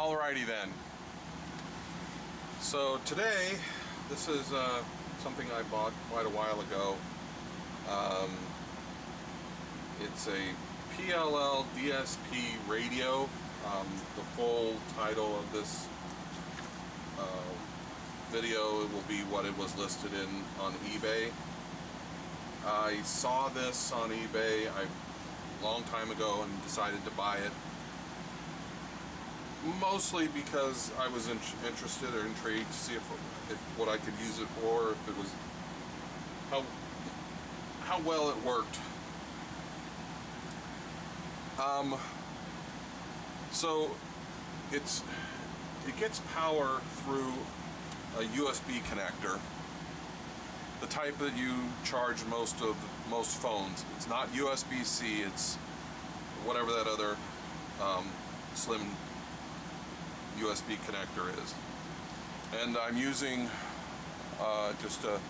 Alrighty then. So today, this is something I bought quite a while ago. It's a PLL DSP radio. The full title of this video will be what it was listed in on eBay. I saw this on eBay a long time ago and decided to buy it. Mostly because I was interested or intrigued to see if what I could use it for, if it was how well it worked. So it gets power through a USB connector, the type that you charge most phones. It's not USB-C. It's whatever that other slim USB connector is. And I'm using just a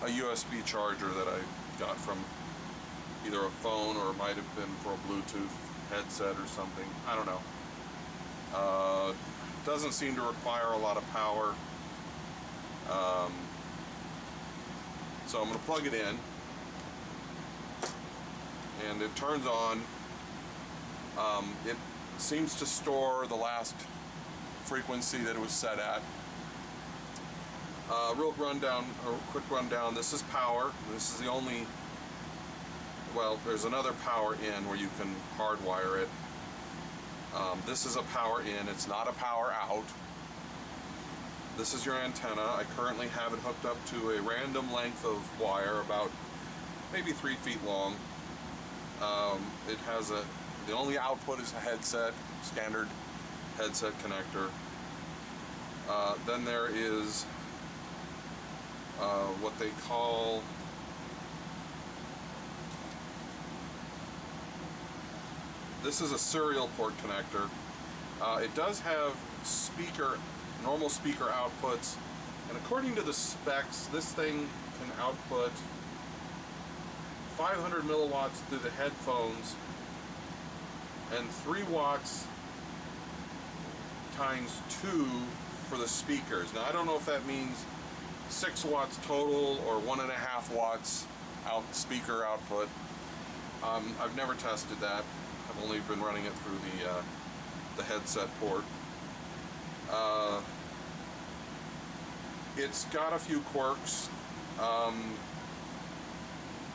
USB charger that I got from either a phone, or it might have been for a Bluetooth headset or something. I don't know. Doesn't seem to require a lot of power. So I'm going to plug it in, and it turns on. It seems to store the last frequency that it was set at. Quick rundown. This is power. This is the only. Well, there's another power in where you can hardwire it. This is a power in. It's not a power out. This is your antenna. I currently have it hooked up to a random length of wire, about maybe 3 feet long. It has the only output is a headset, standard headset connector. Then there is what they call this is a serial port connector. It does have normal speaker outputs, and according to the specs, this thing can output 500 milliwatts through the headphones and 3 watts times 2 for the speakers. Now I don't know if that means 6 watts total or 1.5 watts speaker output. I've never tested that. I've only been running it through the headset port. It's got a few quirks.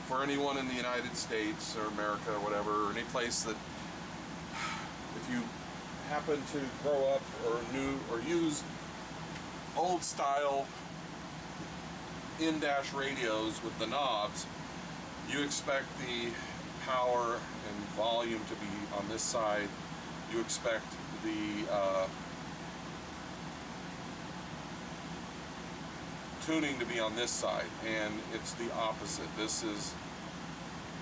For anyone in the United States or America or whatever, or any place that, if you happen to grow up or use old style in-dash radios with the knobs, you expect the power and volume to be on this side. You expect the tuning to be on this side, and it's the opposite. This is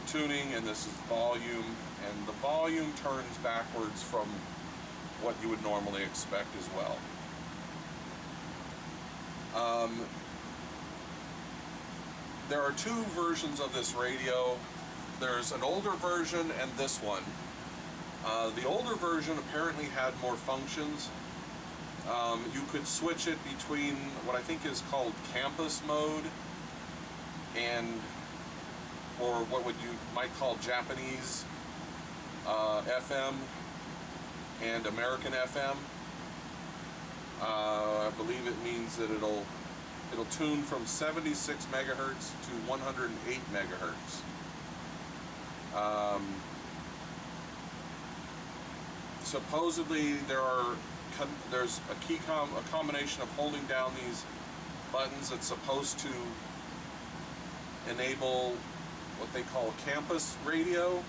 tuning and this is volume, and the volume turns backwards from what you would normally expect as well. There are 2 versions of this radio. There's an older version and this one. The older version apparently had more functions. You could switch it between what I think is called campus mode or what you might call Japanese FM and American FM. I believe it means that it'll tune from 76 megahertz to 108 megahertz. Supposedly there's a combination of holding down these buttons that's supposed to enable what they call campus radio,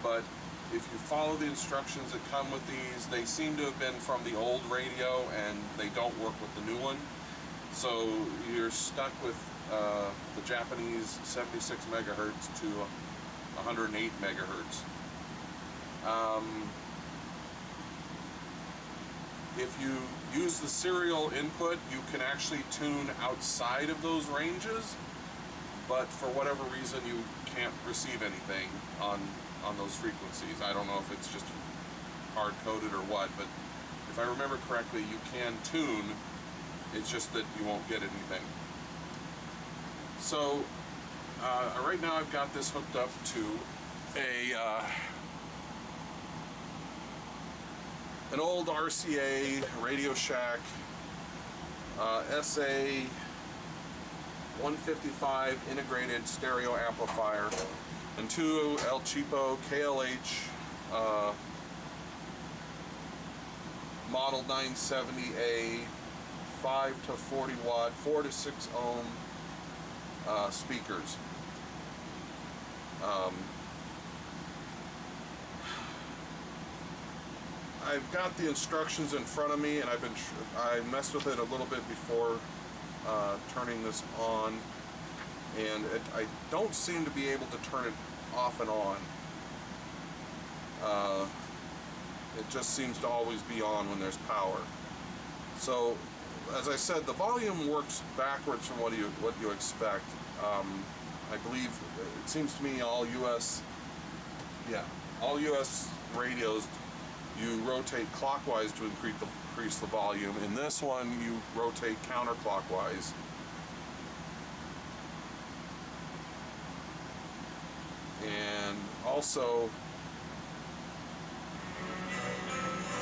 but if you follow the instructions that come with these, they seem to have been from the old radio and they don't work with the new one, so you're stuck with the Japanese 76 megahertz to 108 megahertz. If you use the serial input, you can actually tune outside of those ranges, but for whatever reason you can't receive anything on on those frequencies. I don't know if it's just hard-coded or what, but if I remember correctly, you can tune. It's just that you won't get anything. So right now I've got this hooked up to an old RCA Radio Shack SA 155 integrated stereo amplifier and two El Cheapo KLH model 970A 5 to 40 watt 4 to 6 ohm speakers. I've got the instructions in front of me, and I messed with it a little bit before turning this on, and I don't seem to be able to turn it off and on. It just seems to always be on when there's power. So, as I said, the volume works backwards from what you expect. I believe it seems to me all U.S. radios, you rotate clockwise to increase the volume. In this one, you rotate counterclockwise. And also,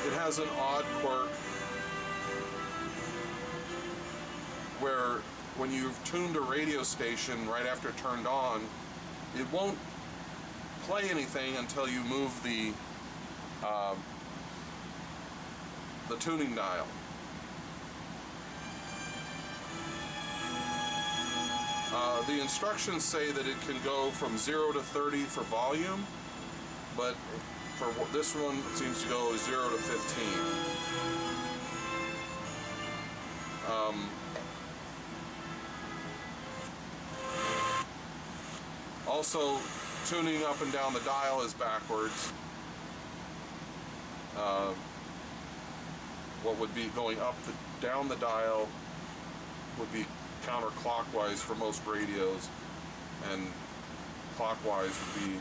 it has an odd quirk where when you've tuned a radio station right after it turned on, it won't play anything until you move the tuning dial. The instructions say that it can go from 0 to 30 for volume, but for this one it seems to go 0 to 15. Also, tuning up and down the dial is backwards. What would be going down the dial would be counterclockwise for most radios, and clockwise would be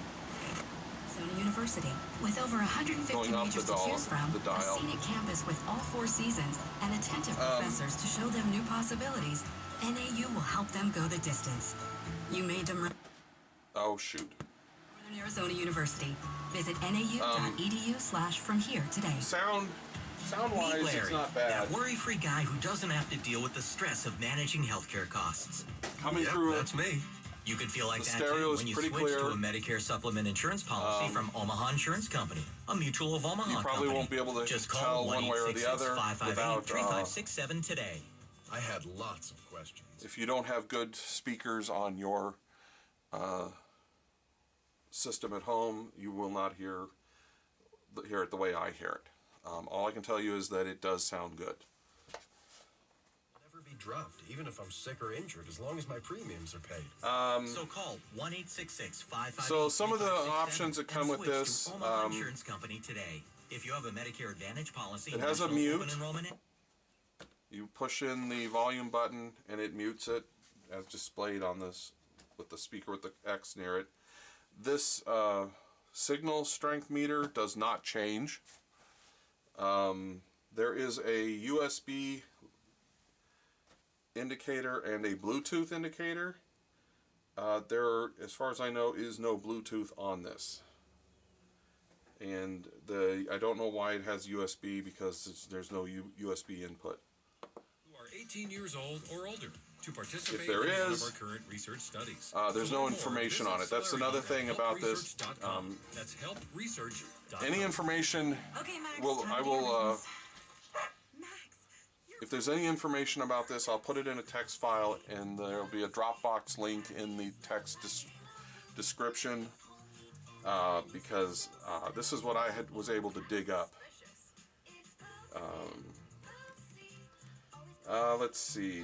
Arizona University, with over 150 majors to choose from, a scenic campus with all 4 seasons, and attentive professors to show them new possibilities. NAU will help them go the distance. You made them. Oh shoot. Northern Arizona University. Visit nau.edu/from here today. Sound-wise, it's not bad. That worry-free guy who doesn't have to deal with the stress of managing healthcare costs. Coming through. That's me. You can feel like that stereo too when you pretty switch clear to a Medicare supplement insurance policy from Omaha Insurance Company, a mutual of Omaha You probably company. won't be able to Just tell call one way or the other without 3567 today. I had lots of questions. if you don't have good speakers on your system at home, you will not hear it the way I hear it. All I can tell you is that it does sound good. I'll never be drugged, even if I'm sick or injured, as long as my premiums are paid. So call 1-866-558-3567 So some of the options that come with switch this, to Omaha Insurance Company today. If you have a Medicare Advantage policy, it has a national mute. open enrollment. You push in the volume button and it mutes it, as displayed on this with the speaker with the X near it. This signal strength meter does not change. There is a USB indicator and a Bluetooth indicator. There, as far as I know, is no Bluetooth on this. And I don't know why it has USB, because there's no USB input. Who are 18 years old or older to participate If there in one is, of our current research studies. there's no information on it. That's another thing about this. That's helpresearch.com. Any information, Okay, Max. if there's any information about this, I'll put it in a text file, and there'll be a Dropbox link in the text description, because this is what I was able to dig up. Let's see.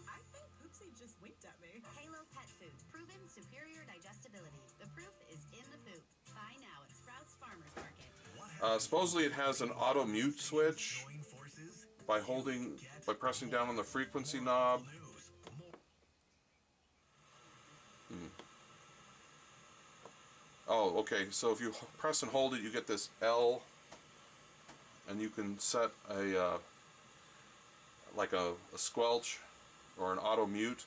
I think Poopsie just winked at me. Halo Pet Food, proven superior digestibility. The proof is in the poop. Buy now at Sprouts Farmers Market. Supposedly it has an auto mute switch by pressing down on the frequency knob. Oh, okay, so if you press and hold it, you get this L, and you can set a like a squelch or an auto mute.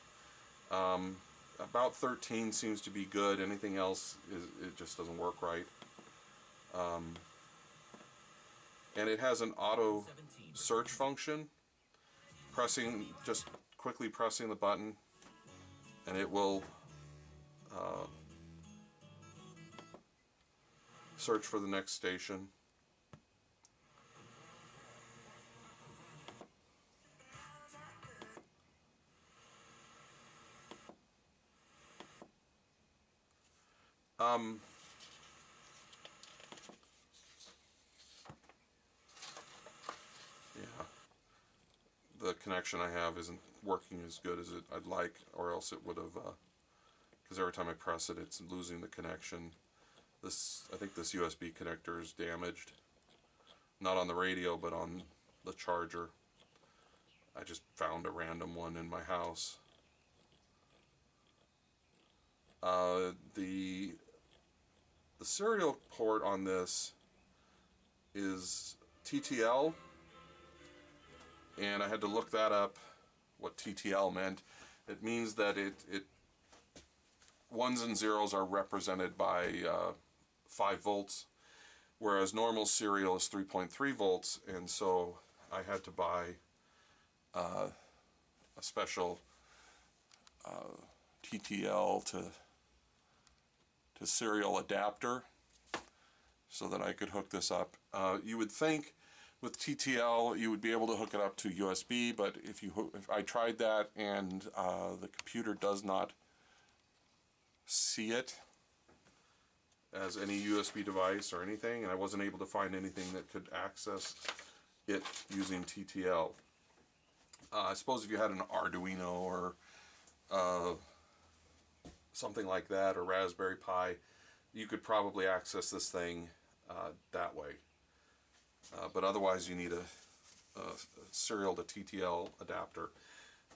About 13 seems to be good. Anything else it just doesn't work right. And it has an auto search function. Just quickly pressing the button, and it will search for the next station. Yeah, the connection I have isn't working as good as I'd like, or else it would have, because every time I press it, it's losing the connection. I think this USB connector is damaged. Not on the radio, but on the charger. I just found a random one in my house. The serial port on this is TTL, and I had to look that up, what TTL meant. It means that ones and zeros are represented by 5 volts, whereas normal serial is 3.3 volts, and so I had to buy a special TTL to serial adapter so that I could hook this up. You would think with TTL you would be able to hook it up to USB, but if I tried that and the computer does not see it as any USB device or anything, and I wasn't able to find anything that could access it using TTL. I suppose if you had an Arduino or something like that, or Raspberry Pi, you could probably access this thing that way. But otherwise you need a serial to TTL adapter.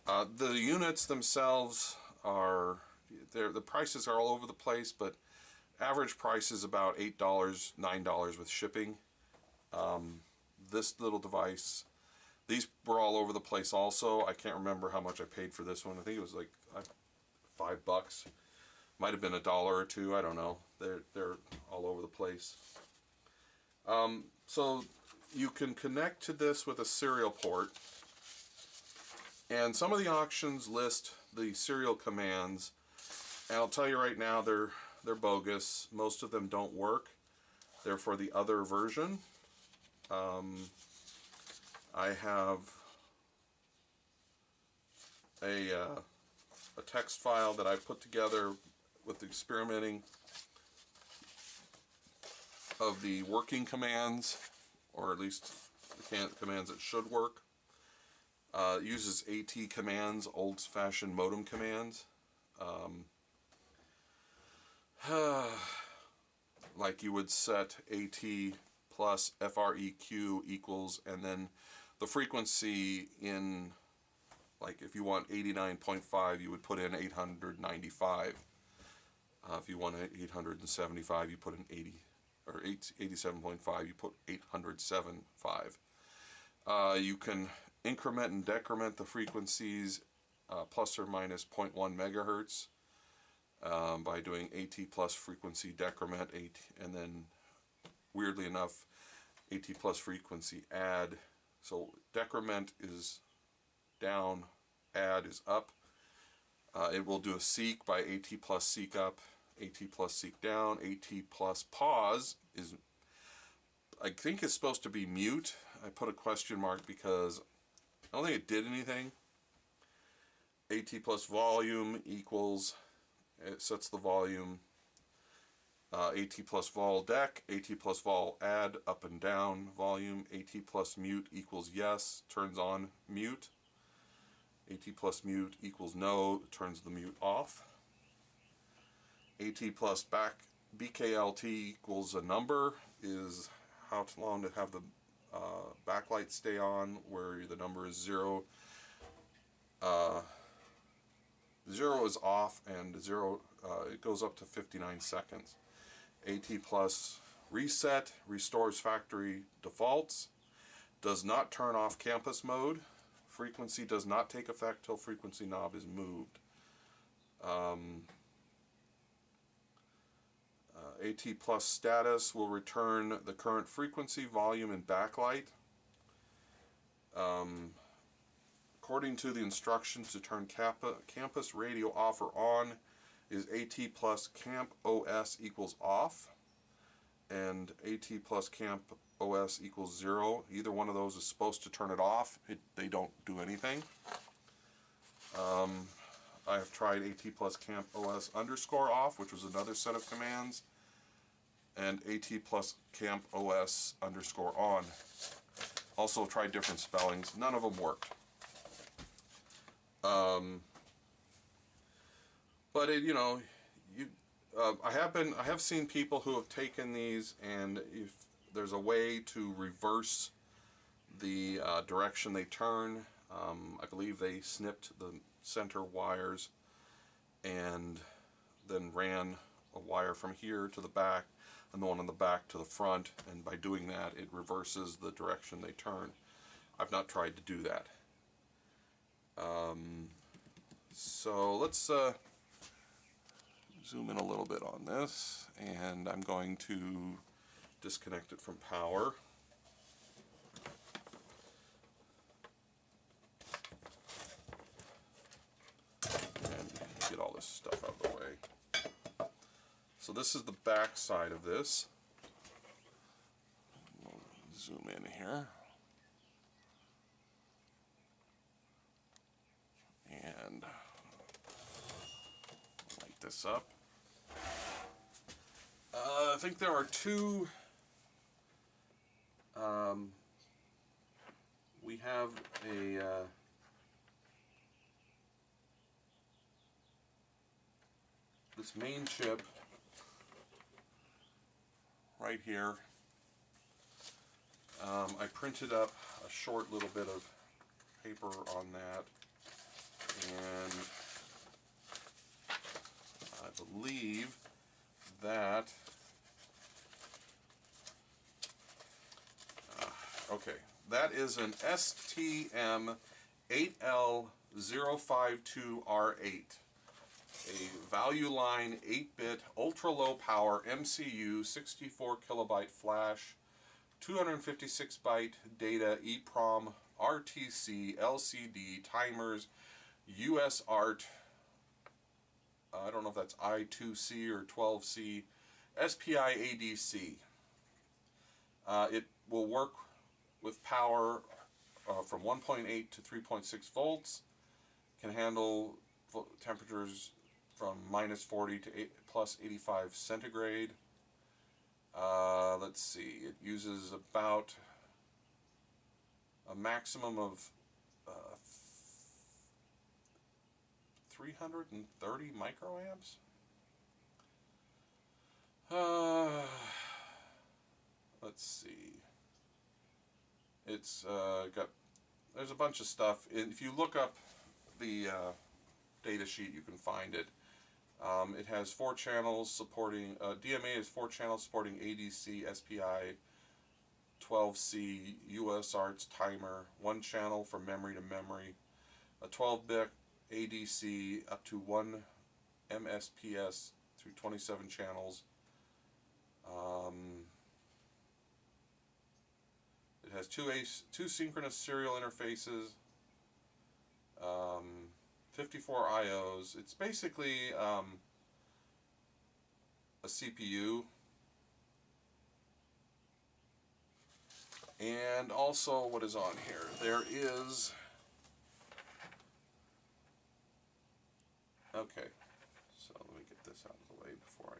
The units themselves the prices are all over the place, but average price is about $8, $9 with shipping. This little device, these were all over the place also. I can't remember how much I paid for this one. I think it was like $5. Might have been $1 or $2. I don't know. They're all over the place. So you can connect to this with a serial port, and some of the auctions list the serial commands, and I'll tell you right now they're bogus. Most of them don't work. They're for the other version. I have a text file that I put together with experimenting of the working commands, or at least the commands that should work. It uses AT commands, old-fashioned modem commands. Like you would set AT plus FREQ equals, and then the frequency in, like if you want 89.5, you would put in 895. If you want 875, you put in 80, or 87.5, you put 807.5. You can increment and decrement the frequencies plus or minus 0.1 megahertz by doing AT plus frequency decrement, and then weirdly enough AT plus frequency add. So decrement is down, add is up. It will do a seek by AT plus seek up, AT plus seek down. AT plus pause is, I think it's supposed to be mute. I put a question mark because I don't think it did anything. AT plus volume equals, it sets the volume. AT plus vol dec, AT plus vol add, up and down volume. AT plus mute equals yes, turns on mute. AT plus mute equals no, turns the mute off. AT plus back BKLT equals a number, is how long to have the backlight stay on, where the number is 0. 0 is off, and 0 it goes up to 59 seconds. AT plus reset, restores factory defaults, does not turn off campus mode, frequency does not take effect till frequency knob is moved. AT plus status will return the current frequency, volume, and backlight. According to the instructions to turn campus radio off or on is AT plus camp OS equals off and AT plus camp OS equals 0. Either one of those is supposed to turn it off. They don't do anything. I have tried AT plus camp OS underscore off, which was another set of commands, and AT plus camp OS underscore on. Also tried different spellings. None of them worked. But it, you know, I have seen people who have taken these, and if there's a way to reverse the direction they turn, I believe they snipped the center wires and then ran a wire from here to the back and the one on the back to the front, and by doing that it reverses the direction they turn. I've not tried to do that. So let's zoom in a little bit on this, and I'm going to disconnect it from power. And get all this stuff out of the way. So this is the back side of this. We'll zoom in here. And light this up. I think there are two. We have a this main chip right here. I printed up a short little bit of paper on that, and I believe that okay, that is an STM8L052R8, a value line 8-bit ultra low power MCU 64 kilobyte flash 256 byte data EEPROM RTC LCD timers USART, I don't know if that's I2C or 12C, SPI ADC. It will work with power from 1.8 to 3.6 volts, can handle temperatures from -40 to plus 85 centigrade. Let's see, it uses about a maximum of 330 microamps. Let's see. It's there's a bunch of stuff. If you look up the data sheet, you can find it. It has 4 channels supporting, DMA has 4 channels supporting ADC, SPI, 12C, USART's timer, 1 channel from memory to memory, a 12-bit ADC up to 1 MSPS through 27 channels. It has two synchronous serial interfaces, 54 IOs. It's basically a CPU. And also, what is on here? There is, okay, so let me get this out of the way before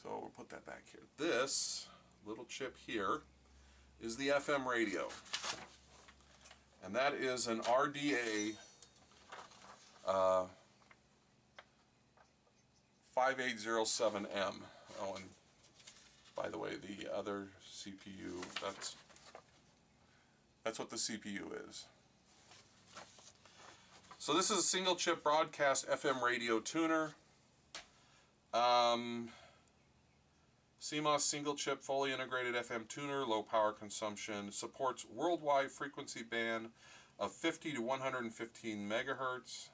so we'll put that back here. This little chip here is the FM radio, and that is an RDA 5807M. Oh, and by the way, the other CPU, that's what the CPU is. So this is a single chip broadcast FM radio tuner. CMOS single chip fully integrated FM tuner, low power consumption, supports worldwide frequency band of 50 to 115 megahertz,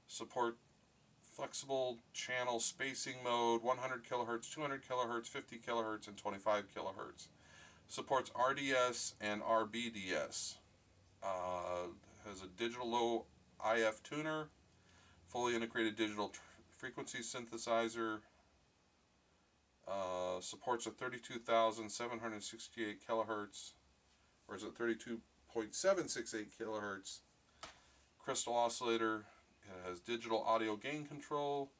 support flexible channel spacing mode, 100 kilohertz, 200 kilohertz, 50 kilohertz, and 25 kilohertz. Supports RDS and RBDS. Has a digital low IF tuner, fully integrated digital frequency synthesizer. Supports a 32,768 kilohertz, or is it 32.768 kilohertz crystal oscillator. It has digital audio gain control,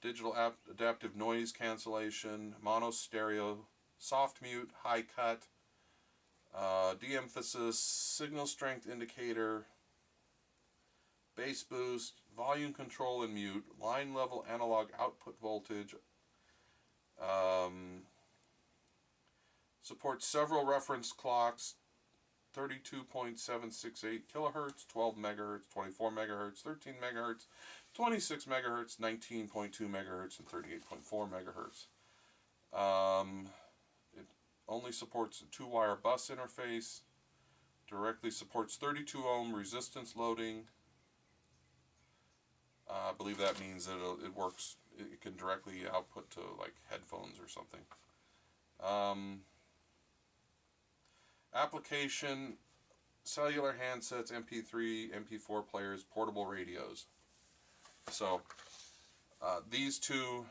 digital adaptive noise cancellation, mono stereo, soft mute, high cut, de-emphasis, signal strength indicator, bass boost, volume control and mute, line level analog output voltage. Supports several reference clocks, 32.768 kilohertz, 12 megahertz, 24 megahertz, 13 megahertz, 26 megahertz, 19.2 megahertz, and 38.4 megahertz. It only supports a 2-wire bus interface, directly supports 32 ohm resistance loading. I believe that means that it works, it can directly output to like headphones or something. Application, cellular handsets, MP3, MP4 players, portable radios. So these two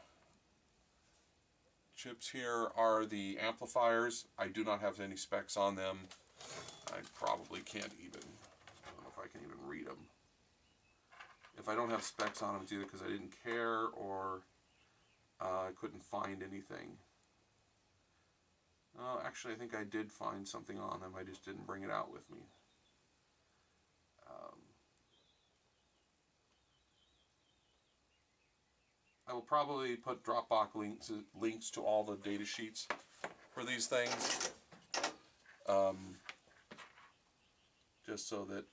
chips here are the amplifiers. I do not have any specs on them. I probably can't even, I don't know if I can even read them. If I don't have specs on them, it's either because I didn't care or I couldn't find anything. Actually, I think I did find something on them. I just didn't bring it out with me. I will probably put Dropbox links to all the data sheets for these things, just so that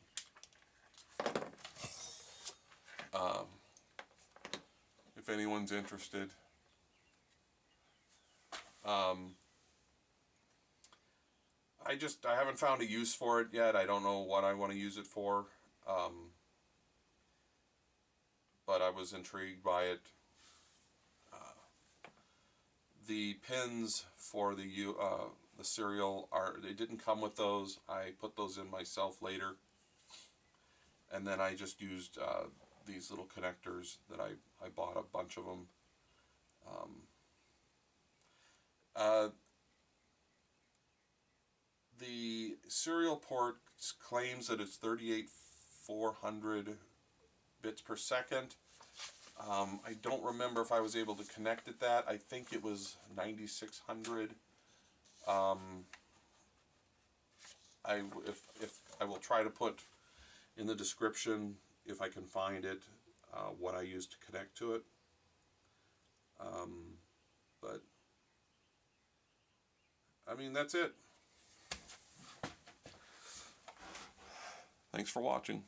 if anyone's interested. I haven't found a use for it yet. I don't know what I want to use it for, but I was intrigued by it. The pins for the serial they didn't come with those. I put those in myself later, and then I just used these little connectors that I bought a bunch of them. The serial port claims that it's 38,400 bits per second. I don't remember if I was able to connect it that. I think it was 9,600. I will try to put in the description, if I can find it, what I used to connect to it. But I mean, that's it. Thanks for watching.